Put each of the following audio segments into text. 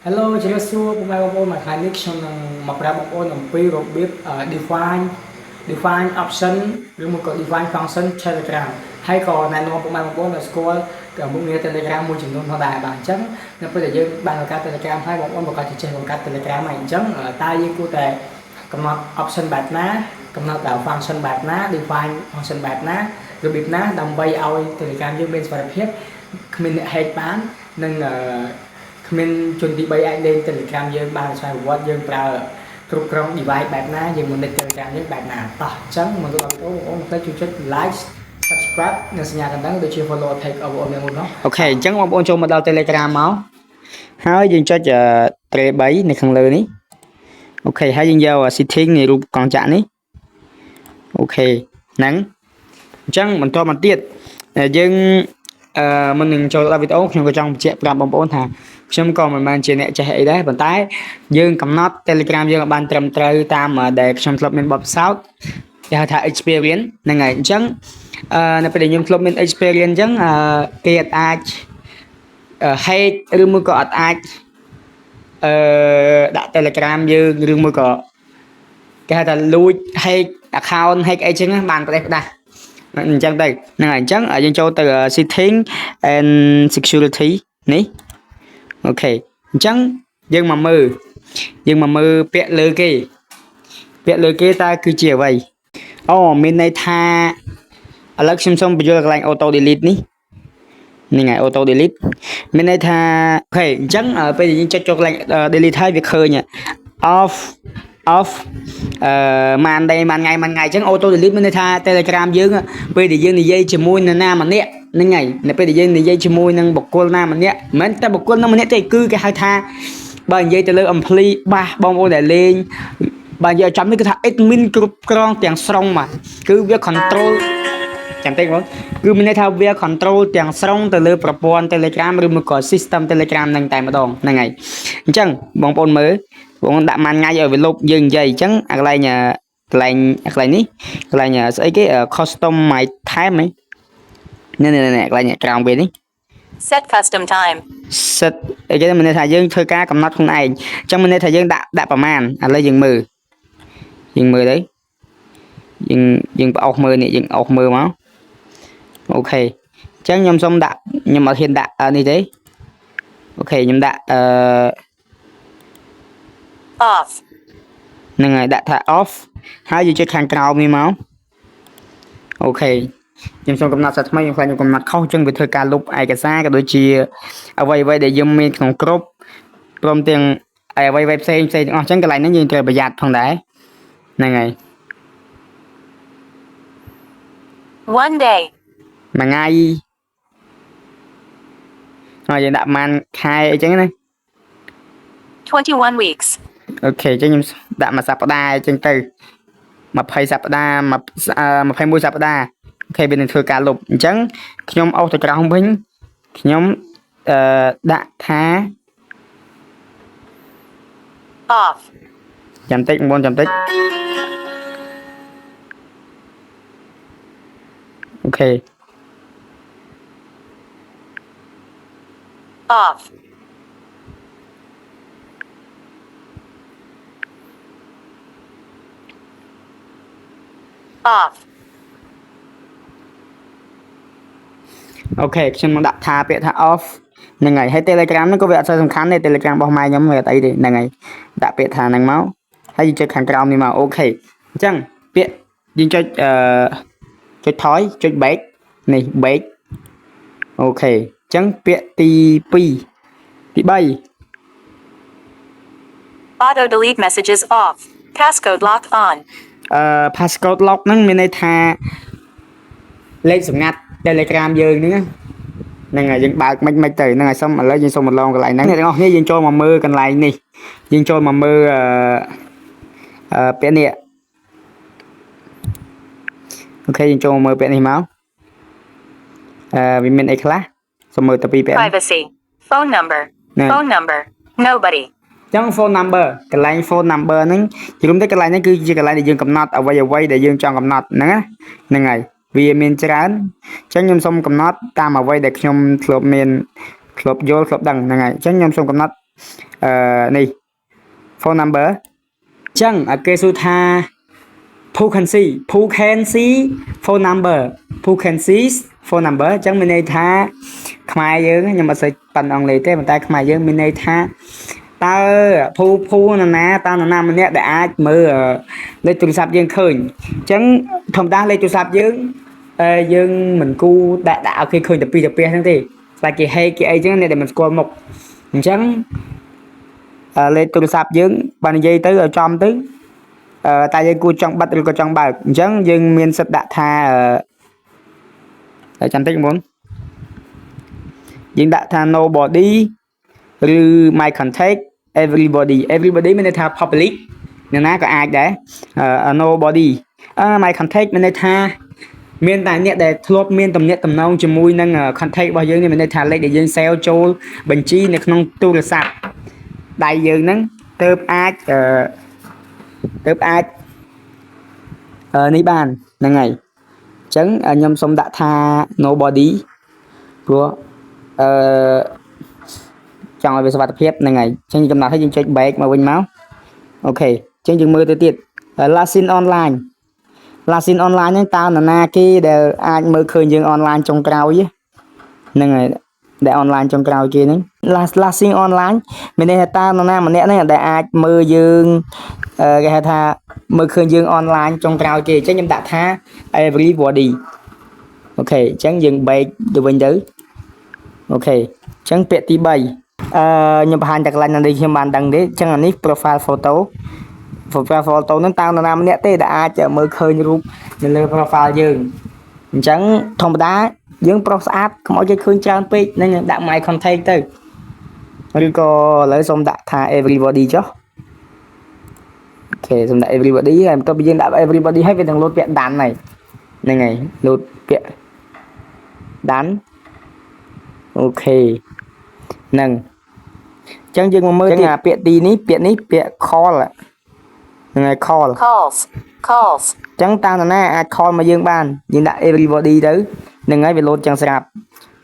Hello ជំរាបសួរពុកម៉ែបងប្អូនមកថ្ងៃនេះខ្ញុំនឹងមកប្រាប់បងប្អូនអំពីរបៀប define option ឬមកក៏ define function Telegram ហើយក៏ណែនាំពុកម៉ែបងប្អូនឲ្យស្គាល់ក៏មុខងារ Telegram មួយចំនួនផងដែរបាទអញ្ចឹងនៅពេលដែលយើងបានបង្កើត Telegram ហើយបងប្អូនប្រកាសជាចេះបង្កើត Telegram ហើយអញ្ចឹងតើយើងគួរតែកំណត់ option បែបណាកំណត់តែ function បែបណា define function បែបណារបៀបណាដើម្បីឲ្យ Telegram យើងមានសុវត្ថិភាពគ្មានអ្នក hack បាននិងគ្មានជនទី3អាចលេង Telegram យើងបានស្វែងប្រវត្តិយើងប្រើគ្រប់គ្រង device បែបណាយើង manage Telegram យើងបែបណាតោះអញ្ចឹងមកដល់វីដេអូបងប្អូនមិនភ្លេចជួយចុច like subscribe និងសញ្ញាកណ្ដឹងដូចជា follow take over នៅមុននោះអូខេអញ្ចឹងបងប្អូនចូលមកដល់ Telegram មកហើយយើងចុច tray 3នៅខាងលើនេះអូខេហើយយើងយក setting នៃរូបកងចក្រនេះអូខេហ្នឹងអញ្ចឹងបន្តមកទៀតយើងមុននឹងចូលដល់វីដេអូខ្ញុំក៏ចង់បញ្ជាក់ប្រាប់បងប្អូនថាខ្ញុំក៏មិនមែនជាអ្នកចេះអីដែរប៉ុន្តែយើងកំណត់ Telegram យើងឲ្យបានត្រឹមត្រូវតាមដែលខ្ញុំធ្លាប់មានបទពិសោធន៍គេហៅថា experience ហ្នឹងហើយអញ្ចឹងនៅពេលដែលខ្ញុំធ្លាប់មាន experience អញ្ចឹងគេអាចhack ឬមួយក៏អាចដាក់ Telegram យើងឬមួយក៏គេហៅថាលួច hack account hack អីចឹងបានប្រទេសផ្ដាស់អញ្ចឹងទៅហ្នឹងហើយអញ្ចឹងយើងចូលទៅ setting and security នេះអូខេអញ្ចឹងយើងមកមើលពាក្យលើគេតើគឺជាអ្វីអូមានន័យថាឥឡូវខ្ញុំសូមបញ្យល់កន្លែង auto delete នេះហ្នឹងហើយ auto delete មានន័យថាអូខេអញ្ចឹងពេលយើងចុចចូលកន្លែង delete ហើយវាឃើញ off មួយថ្ងៃអញ្ចឹង auto delete មានន័យថា Telegram យើងពេលដែលយើងនិយាយជាមួយនរណាម្នាក់ហ្នឹងហើយនៅពេលដែលយើងនិយាយជាមួយនឹងបុគ្គលណាម្នាក់មិនមែនតែបុគ្គលណាម្នាក់ទេគឺគេហៅថាបើនិយាយទៅលើ ampli បាសបងប្អូនដែលលេងបើនិយាយចាំនេះគឺថា admin គ្រប់គ្រងទាំងស្រុងមកគឺវា control ចាំតិចបងគឺមានន័យថាវា control ទាំងស្រុងទៅលើប្រព័ន្ធ Telegram ឬមួយក៏ system Telegram នឹងតែម្ដងហ្នឹងហើយអញ្ចឹងបងប្អូនមើលបងដាក់មួយថ្ងៃឲ្យវាលុបយើងនិយាយអញ្ចឹងកន្លែងនេះកន្លែងស្អីគេ custom my time នេះកន្លែងក្រោមវានេះ set custom time set អីគេមានន័យថាយើងធ្វើការកំណត់ខ្លួនឯងអញ្ចឹងមានន័យថាយើងដាក់ប្រមាណឥឡូវយើងមើលទៅយើងបោកមើលនេះយើងអោសមើលមកអូខេអញ្ចឹងខ្ញុំសុំដាក់ខ្ញុំអត់ហ៊ានដាក់នេះទេអូខេខ្ញុំដាក់off ហ្នឹងហើយដាក់ថា off ហើយយើងចុចខាងក្រោមនេះមកអូខេខ្ញុំសូមកំណត់សាថ្មីខ្ញុំខ្លាចខ្ញុំកំណត់ខុសអញ្ចឹងវាធ្វើការលុបឯកសារក៏ដូចជាអ្វីដែលយើងមានក្នុងគ្រប់ព្រមទាំងអ្វីផ្សេងទាំងអស់អញ្ចឹងកន្លែងហ្នឹងយើងត្រូវប្រយ័ត្នផងដែរហ្នឹងហើយ one day មួយថ្ងៃហើយយើងដាក់ប្រហែលខែអីចឹងណា21 weeks អូខេអញ្ចឹងខ្ញុំដាក់មួយសប្តាហ៍អញ្ចឹងទៅ20សប្តាហ៍21សប្តាហ៍អូខេវានឹងធ្វើការលុបអញ្ចឹងខ្ញុំអោសទៅក្រោមវិញខ្ញុំដាក់ថា off ចាំតិចបងចាំតិចអូខេ off off អូខេខ្ញុំនឹងដាក់ថាពាក្យថា off ហ្នឹងហើយហើយ Telegram ហ្នឹងក៏វាអត់សូវសំខាន់ទេ Telegram របស់ម៉ែខ្ញុំវាអត់អីទេហ្នឹងហើយដាក់ពាក្យថាហ្នឹងមកហើយយើងចុចខាងក្រោមនេះមកអូខេអញ្ចឹងពាក្យយើងចុចចុចថយចុច back នេះ back អូខេអញ្ចឹងពាក្យទី2ទី3 auto delete messages off passcode lock on passcode lock ហ្នឹងមានន័យថាលេខសម្ងាត់ Telegram យើងហ្នឹងហើយយើងបើកមិនទៅហ្នឹងហើយសុំឥឡូវយើងសុំមកឡងកន្លែងហ្នឹងអ្នកទាំងអស់គ្នាយើងចូលមកមើលកន្លែងនេះយើងចូលមកមើលពាក្យនេះអូខេយើងចូលមកមើលពាក្យនេះមកវាមានអីខ្លះសុំមើលទៅពីពាក្យ privacy phone number nobody ចឹង phone number កន្លែង phone number ហ្នឹងជារួមទៅកន្លែងហ្នឹងគឺជាកន្លែងដែលយើងកំណត់អ្វីដែលយើងចង់កំណត់ហ្នឹងហើយវាមានច្រើនអញ្ចឹងខ្ញុំសូមកំណត់តាមអ្វីដែលខ្ញុំធ្លាប់មានធ្លាប់យល់ធ្លាប់ដឹងហ្នឹងហើយអញ្ចឹងខ្ញុំសូមកំណត់ នេះ phone number ចឹងគេសួរថា who can see phone number who can see phone number ចឹងមានន័យថាខ្មែរយើងខ្ញុំអត់សូវប៉ាន់អង់គ្លេសទេប៉ុន្តែខ្មែរយើងមានន័យថាតើភូនរណាតើនរណាម្នាក់ដែលអាចមើលលេខទូរស័ព្ទយើងឃើញអញ្ចឹងធម្មតាលេខទូរស័ព្ទយើងមិនគូដាក់ឲ្យគេឃើញតែពីទៅហ្នឹងទេស្បែកគេហេគេអីចឹងអ្នកដែលមិនស្គាល់មុខអញ្ចឹងលេខទូរស័ព្ទយើងបាននិយាយទៅឲ្យចំទៅតែយើងគួរចង់បិទឬក៏ចង់បើកអញ្ចឹងយើងមានសិទ្ធិដាក់ថាចាំតិចមុនយើងដាក់ថា nobody ឬ my contact everybody មានន័យថា public អ្នកណាក៏អាចដែរ nobody my contact មានន័យថាមានតែអ្នកដែលធ្លាប់មានទំនាក់ទំនងជាមួយនឹង contact របស់យើងនេះមានន័យថាលេខដែលយើង save ចូលបញ្ជីនៅក្នុងទូរស័ព្ទដៃយើងហ្នឹងទើបអាចនេះបានហ្នឹងហើយអញ្ចឹងខ្ញុំសូមដាក់ថា nobody ព្រោះចង់ឲ្យវាសុវត្ថិភាពហ្នឹងហើយអញ្ចឹងចំណាត់ឲ្យយើងចុច back មកវិញមកអូខេអញ្ចឹងយើងមើលទៅទៀត last in online ហ្នឹងតើនរណាគេដែលអាចមើលឃើញយើង online ចុងក្រោយហ្នឹងហើយដែល online ចុងក្រោយគេហ្នឹង last in online មានន័យថាតើនរណាម្នាក់ហ្នឹងដែលអាចមើលយើងគេហៅថាមើលឃើញយើង online ចុងក្រោយគេអញ្ចឹងខ្ញុំដាក់ថា everybody អូខេអញ្ចឹងយើង back ទៅវិញទៅអូខេអញ្ចឹងពាក្យទី3ខ្ញុំបង្ហាញតែកន្លែងណាដែលខ្ញុំបានដឹងទេអញ្ចឹងអានេះ profile photo ហ្នឹងតើនរណាម្នាក់ទេដែលអាចមើលឃើញរូបនៅលើ profile យើងអញ្ចឹងធម្មតាយើងប្រុសស្អាតកុំឲ្យគេឃើញច្រើនពេកនឹងដាក់ my contact ទៅឬក៏ឥឡូវសូមដាក់ថា everybody ចុះអូខេសូមដាក់ everybody ហើយបន្ទាប់ពីយើងដាក់ everybody ហើយវានឹងលោតពាក្យ done ហើយហ្នឹងហើយលោតពាក្យ done អូខេហ្នឹងអញ្ចឹងយើងមកមើលទីពាក្យទីនេះពាក្យ call ហ្នឹងហើយ calls អញ្ចឹងតើនរណាអាច call មកយើងបានយើងដាក់ everybody ទៅហ្នឹងហើយវាលោតចឹងស្រាប់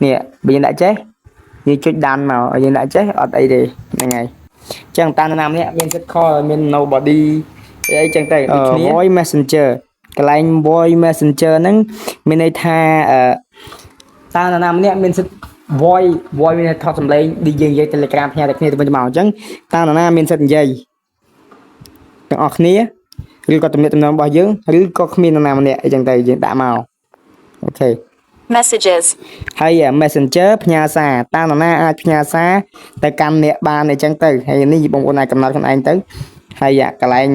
នេះបើយើងដាក់ចេះយើងចុច done មកយើងដាក់ចេះអត់អីទេហ្នឹងហើយអញ្ចឹងតើនរណាម្នាក់មានសិទ្ធ call មាន nobody អីចឹងទៅដូចគ្នា voice messenger កន្លែង voice messenger ហ្នឹងមានន័យថាតើនរណាម្នាក់មានសិទ្ធ voice មានថតសំឡេងដូចយើងនិយាយ Telegram ផ្ញើតែគ្នាទៅវិញទៅមកអញ្ចឹងតើនរណាមានសិទ្ធនិយាយទាំងអស់គ្នាឬក៏ទំនាក់ទំនងរបស់យើងឬក៏គ្មាននរណាម្នាក់អីចឹងទៅយើងដាក់មកអូខេ Messages ហើយ Messenger ផ្ញើសារតើនរណាអាចផ្ញើសារទៅកាន់អ្នកបានអីចឹងទៅហើយនេះបងប្អូនអាចកំណត់ខ្លួនឯងទៅហើយកន្លែង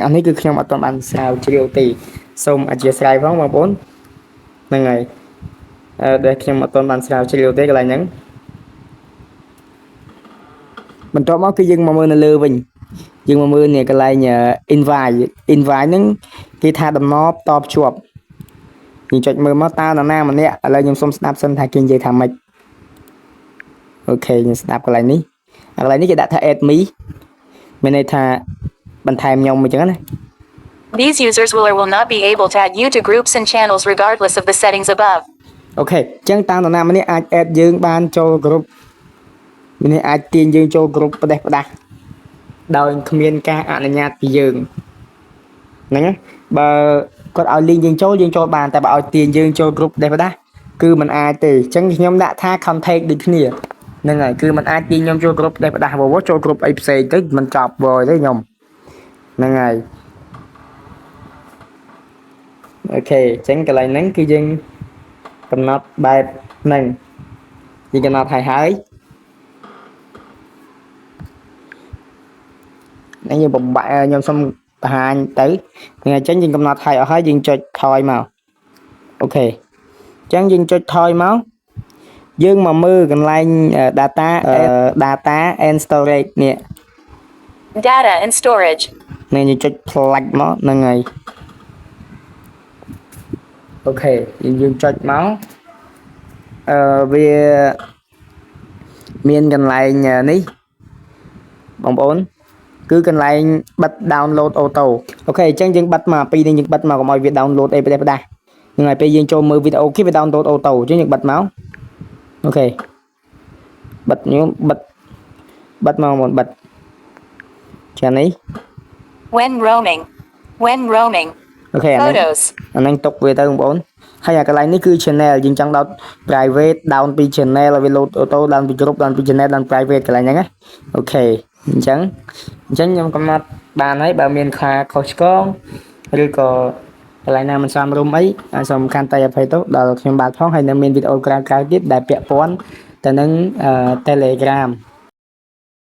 អស់នេះគឺខ្ញុំអត់ទាន់បានស្រាវជ្រាវទេសូមអធិស្ឋានផងបងប្អូនហ្នឹងហើយដែលខ្ញុំអត់ទាន់បានស្រាវជ្រាវទេកន្លែងហ្នឹងបន្ទាប់មកគឺយើងមកមើលនៅលើវិញយើងមកមើលនេះកន្លែង invite ហ្នឹងគេថាដំណបតភ្ជាប់យើងចុចមើលមកតើនរណាម្នាក់ឥឡូវខ្ញុំសុំស្ដាប់សិនថាគេនិយាយថាម៉េចអូខេខ្ញុំស្ដាប់កន្លែងនេះគេដាក់ថា add me មានន័យថាបន្ថែមខ្ញុំអញ្ចឹងណា These users will or will not be able to add you to groups and channels regardless of the settings above អូខេអញ្ចឹងតើនរណាម្នាក់អាច add យើងបានចូល group មានន័យអាចទាញយើងចូល group ផ្ដេសផ្ដាស់ដោយគ្មានការអនុញ្ញាតពីយើងហ្នឹងបើគាត់ឲ្យ link យើងចូលបានតែបើឲ្យទាញយើងចូល group ផ្ដេសផ្ដាស់គឺมันអាចទេអញ្ចឹងខ្ញុំដាក់ថា contact ដូចគ្នាហ្នឹងហើយគឺมันអាចទាញខ្ញុំចូល group ផ្ដេសផ្ដាស់ចូល group អីផ្សេងទៅมันចប់វយទេខ្ញុំហ្នឹងហើយអូខេអញ្ចឹងកន្លែងហ្នឹងគឺយើងកំណត់បែបហ្នឹងយើងកំណត់ហើយខ្ញុំបំបាក់ខ្ញុំសុំបង្ហាញទៅថ្ងៃអញ្ចឹងយើងកំណត់ហើយអស់ហើយយើងចុចថយមកអូខេអញ្ចឹងយើងចុចថយមកយើងមកមើលកន្លែង data and storage នេះ Data and storage នេះយើងចុចផ្លាច់មកហ្នឹងហើយអូខេយើងចុចមកវាមានកន្លែងនេះបងប្អូនគឺកន្លែងបិទ download auto អូខេអញ្ចឹងយើងបិទមកពីនេះយើងបិទមកកុំឲ្យវា download អីផ្ដេសផ្ដាស់ហ្នឹងហើយពេលយើងចូលមើលវីដេអូគេវា download auto អញ្ចឹងយើងបិទមកអូខេបិទ បិទមកមុនបិទចានេះ When roaming. When roaming. អូខេអានេះ Photos. អានឹងទុកវាទៅបងប្អូនហើយអាកន្លែងនេះគឺ channel យើងចង់ដោត private down ពី channel ឲ្យវា load auto down ពី group down ពី channel down private កន្លែងហ្នឹងណាអូខេអញ្ចឹងខ្ញុំកំណត់បានហើយបើមានខាខុសឆ្គងឬក៏កន្លែងណាមិនសមរម្យអីសូមខន្តីអភ័យទោសដល់ខ្ញុំបាទផងហើយនៅមានវីដេអូក្រោយៗទៀតដែលពាក់ព័ន្ធទៅនឹង Telegram